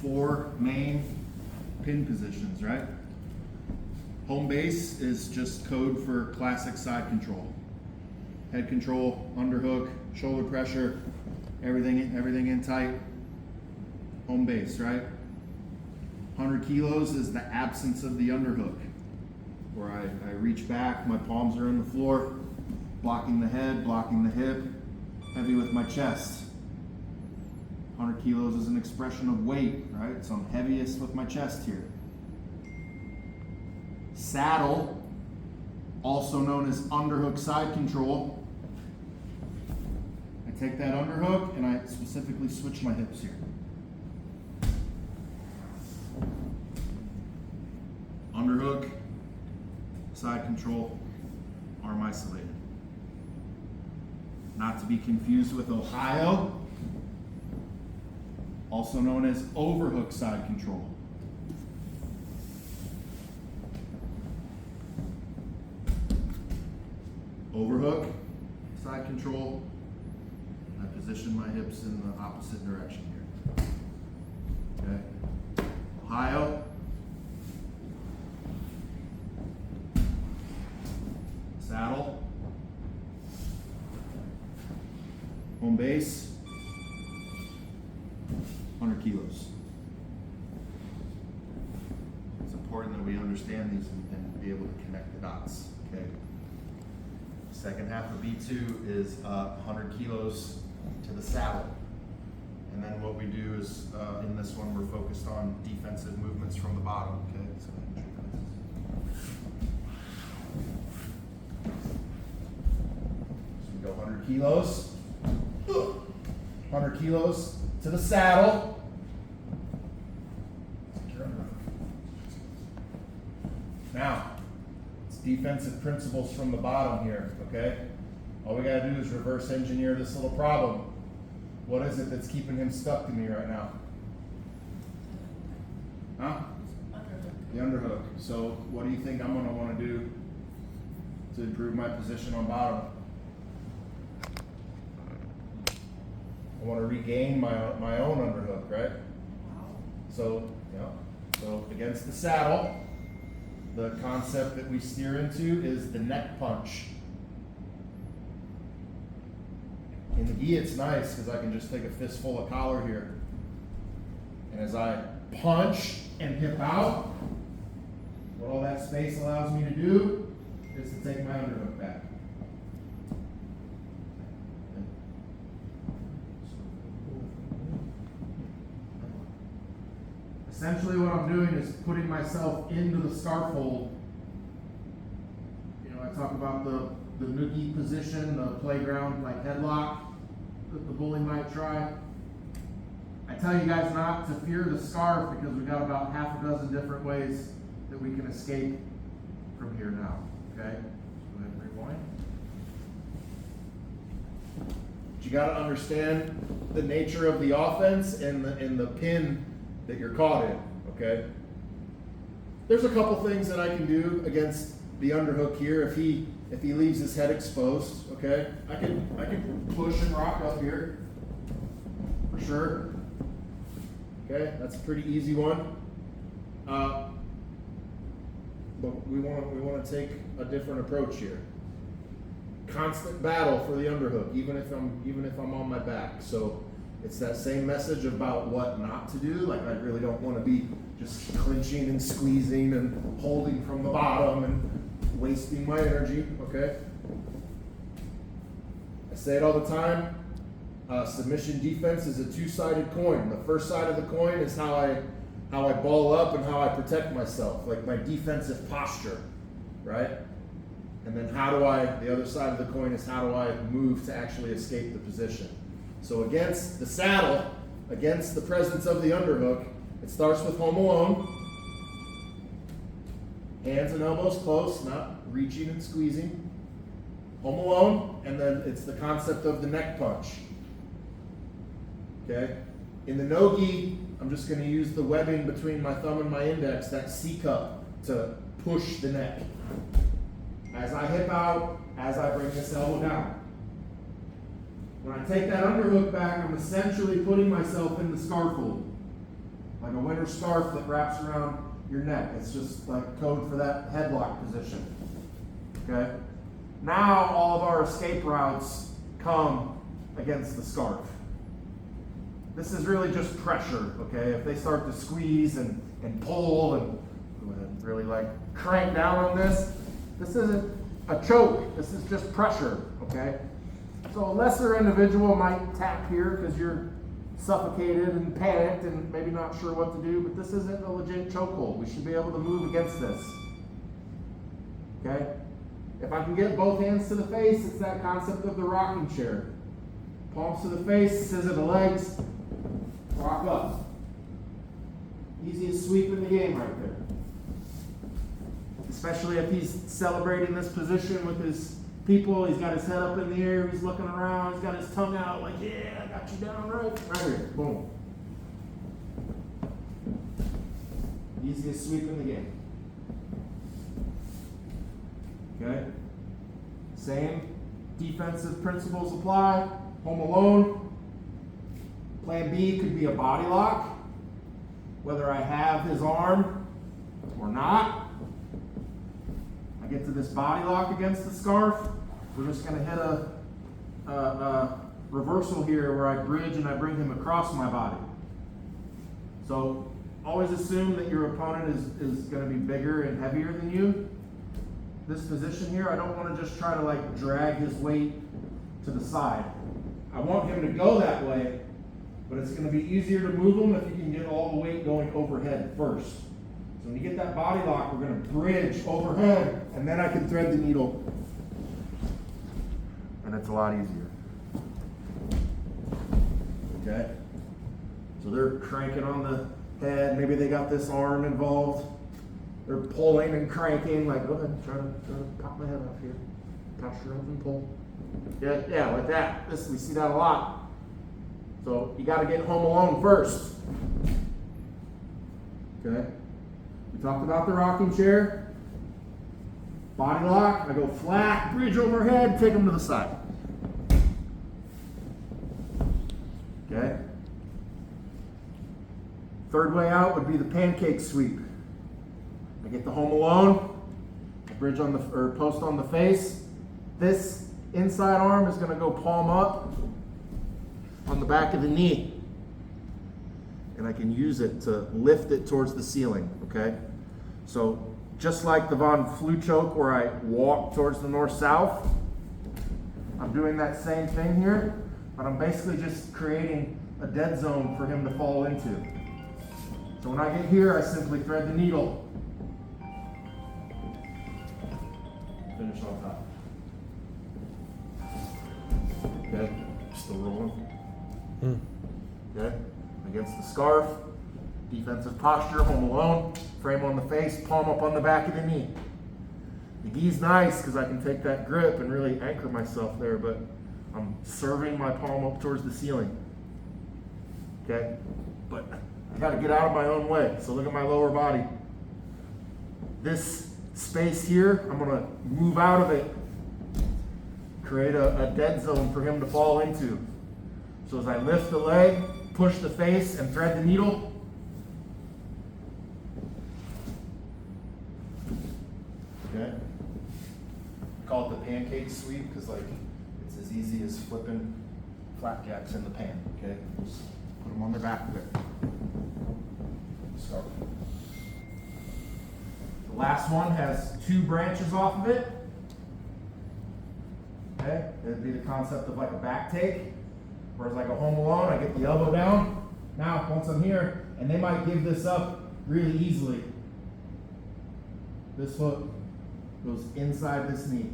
4 main pin positions, right? Home base is just code for classic side control. Head control, underhook, shoulder pressure, everything in tight. Home base, right? 100 kilos is the absence of the underhook, where I reach back, my palms are in the floor, blocking the head, blocking the hip, heavy with my chest. 100 kilos is an expression of weight, right? So I'm heaviest with my chest here. Saddle, also known as underhook side control. I take that underhook and I specifically switch my hips here. Underhook, side control, arm isolated. Not to be confused with Ohio, also known as overhook side control. Overhook, side control. I position my hips in the opposite direction here. Okay. Ohio. Saddle. Home base. 100 kilos. It's important that we understand these and be able to connect the dots. Okay. Second half of B2 is 100 kilos to the saddle. And then what we do is, in this one, we're focused on defensive movements from the bottom. Okay, so we go 100 kilos. 100 kilos to the saddle. Now, it's defensive principles from the bottom here, okay? All we gotta do is reverse engineer this little problem. What is it that's keeping him stuck to me right now? Huh? The underhook. So what do you think I'm gonna wanna do to improve my position on bottom? I wanna regain my own underhook, right? So, so against the saddle, the concept that we steer into is the neck punch. In the gi, it's nice because I can just take a fistful of collar here. And as I punch and hip out, what all that space allows me to do is to take my underhook back. Essentially what I'm doing is putting myself into the scarf hold. You know, I talk about the noogie position, the playground like headlock that the bully might try. I tell you guys not to fear the scarf because we've got about half a dozen different ways that we can escape from here now. Okay? Go ahead and rewind. But you got to understand the nature of the offense and the pin that you're caught in, okay? There's a couple things that I can do against the underhook here if he leaves his head exposed, okay? I can push and rock up here, for sure. Okay, that's a pretty easy one. But we want to take a different approach here. Constant battle for the underhook, even if I'm on my back. So it's that same message about what not to do. Like I really don't want to be just clinching and squeezing and holding from the bottom and wasting my energy, okay? I say it all the time. Submission defense is a two-sided coin. The first side of the coin is how I ball up and how I protect myself, like my defensive posture, right? And then the other side of the coin is how do I move to actually escape the position. So against the saddle, against the presence of the underhook, it starts with home alone. Hands and elbows close, not reaching and squeezing. Home alone, and then it's the concept of the neck punch. Okay? In the no-gi, I'm just going to use the webbing between my thumb and my index, that C-cup, to push the neck. As I hip out, as I bring this elbow down. When I take that underhook back, I'm essentially putting myself in the scarf hold. like a winter scarf that wraps around your neck. It's just like code for that headlock position. Okay? Now all of our escape routes come against the scarf. This is really just pressure, okay? If they start to squeeze and pull and really like crank down on this isn't a choke. This is just pressure, okay? So a lesser individual might tap here because you're suffocated and panicked and maybe not sure what to do, but this isn't a legit chokehold. We should be able to move against this, okay? If I can get both hands to the face, it's that concept of the rocking chair. Palms to the face, scissor the legs, rock up. Easiest sweep in the game right there. Especially if he's celebrating this position with his people. He's got his head up in the air, he's looking around, he's got his tongue out like, yeah, I got you down right here. Boom. Easiest sweep in the game. Okay? Same defensive principles apply. Home alone. Plan B could be a body lock. Whether I have his arm or not. I get to this body lock against the scarf. We're just going to hit a reversal here where I bridge and I bring him across my body. So always assume that your opponent is going to be bigger and heavier than you. This position here, I don't want to just try to like drag his weight to the side. I want him to go that way, but it's going to be easier to move him if you can get all the weight going overhead first. So when you get that body lock, we're going to bridge overhead, and then I can thread the needle. And it's a lot easier. Okay? So they're cranking on the head. Maybe they got this arm involved. They're pulling and cranking, like, go ahead, try to pop my head off here. Posture up and pull. Yeah, like that. We see that a lot. So you got to get home alone first. Okay? We talked about the rocking chair. Body lock, I go flat, bridge overhead, take them to the side. Okay? Third way out would be the pancake sweep. I get the home alone, I bridge on or post on the face. This inside arm is going to go palm up on the back of the knee. And I can use it to lift it towards the ceiling, okay? So just like the Von Flew choke where I walk towards the north-south, I'm doing that same thing here, but I'm basically just creating a dead zone for him to fall into. So when I get here, I simply thread the needle. Finish on top. Okay, still rolling. Okay, against the scarf, defensive posture, home alone, frame on the face, palm up on the back of the knee. The gi's nice because I can take that grip and really anchor myself there, but I'm serving my palm up towards the ceiling. Okay, but I got to get out of my own way. So look at my lower body. This space here, I'm going to move out of it, create a dead zone for him to fall into. So as I lift the leg, push the face, and thread the needle, okay? I call it the pancake sweep because like it's as easy as flipping flapjacks in the pan, okay? Just put them on their back there. Start. The last one has 2 branches off of it. Okay, it'd be the concept of like a back take. Whereas like a home alone, I get the elbow down. Now, once I'm here, and they might give this up really easily. This foot goes inside this knee.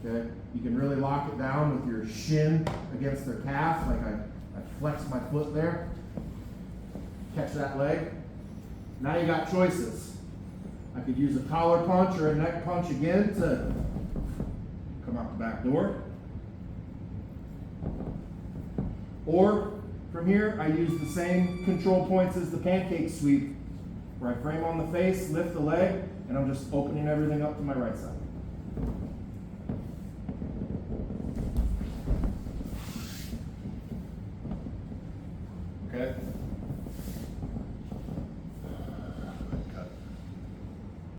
Okay, you can really lock it down with your shin against their calf. Like I flex my foot there. Catch that leg. Now you got choices. I could use a collar punch or a neck punch again to come out the back door. Or from here, I use the same control points as the pancake sweep, where I frame on the face, lift the leg, and I'm just opening everything up to my right side. Okay?